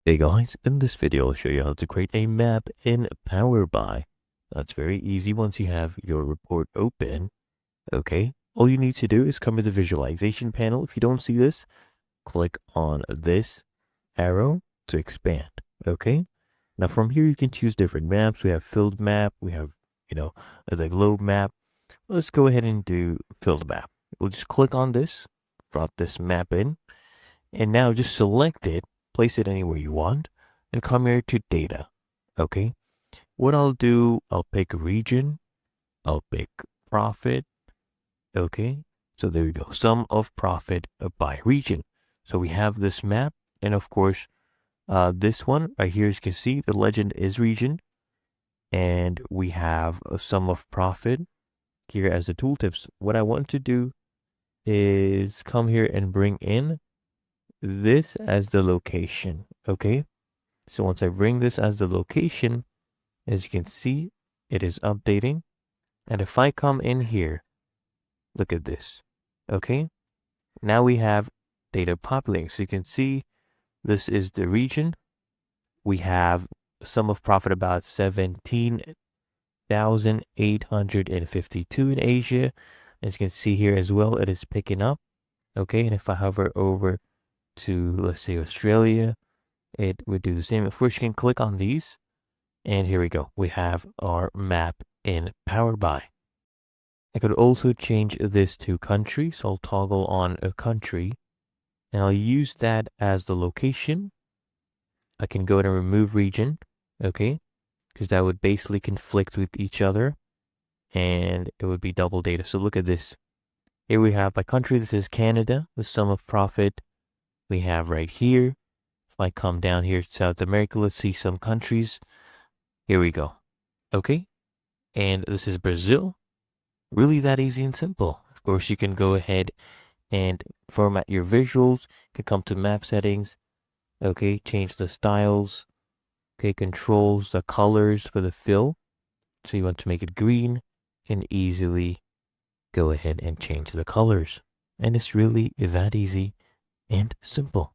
Hey guys, in this video I'll show you how to create a map in Power BI. That's very easy once you have your report open. Okay, all you need to do is come to the visualization panel. If you don't see this, click on this arrow to expand. Okay, now from here you can choose different maps. We have filled map, we have, the globe map. Let's go ahead and do filled map. We'll just click on this, brought this map in, and now just select it, place it anywhere you want, and come here to data. Okay. What I'll do, I'll pick region, I'll pick profit. Okay. So there we go. Sum of profit by region. So we have this map, and of course, this one right here, as you can see, the legend is region, and we have a sum of profit here as the tooltips. What I want to do is come here and bring in this as the location. Okay. So once I bring this as the location, as you can see, it is updating. And if I come in here, look at this. Okay. Now we have data populating. So you can see this is the region. We have sum of profit about 17,852 in Asia. As you can see here as well, it is picking up. Okay. And if I hover over to, let's say, Australia, it would do the same. Of course, you can click on these. And here we go. We have our map in Power BI. I could also change this to country. So I'll toggle on a country and I'll use that as the location. I can go and remove region. Okay. Because that would basically conflict with each other and it would be double data. So look at this. Here we have by country. This is Canada, the sum of profit we have right here. If I come down here to South America, let's see some countries. Here we go. Okay. And this is Brazil. Really that easy and simple. Of course, you can go ahead and format your visuals. You can come to map settings. Okay. Change the styles. Okay. Controls the colors for the fill. So you want to make it green. You can easily go ahead and change the colors. And it's really that easy and simple.